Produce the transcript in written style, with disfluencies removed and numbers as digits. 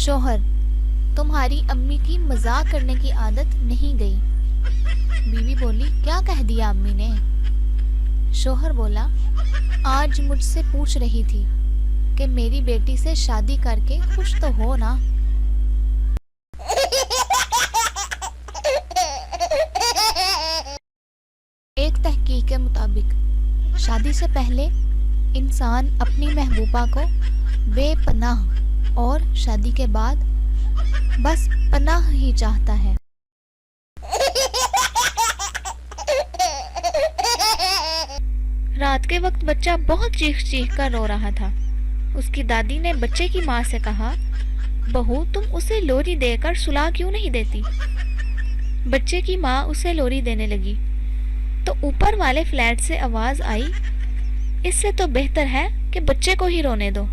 شوہر: تمہاری امی کی مذاق کرنے کی عادت نہیں گئی۔ بیوی بولی: کیا کہہ دیا امی نے؟ شوہر بولا: آج مجھ سے پوچھ رہی تھی کہ میری بیٹی سے شادی کر کے خوش تو ہو نا۔ ایک تحقیق کے مطابق شادی سے پہلے انسان اپنی محبوبہ کو بے پناہ اور شادی کے بعد بس پناہ ہی چاہتا ہے۔ رات کے وقت بچہ بہت چیخ چیخ کر رو رہا تھا۔ اس کی دادی نے بچے کی ماں سے کہا: بہو، تم اسے لوری دے کر سلا کیوں نہیں دیتی؟ بچے کی ماں اسے لوری دینے لگی تو اوپر والے فلیٹ سے آواز آئی: اس سے تو بہتر ہے کہ بچے کو ہی رونے دو۔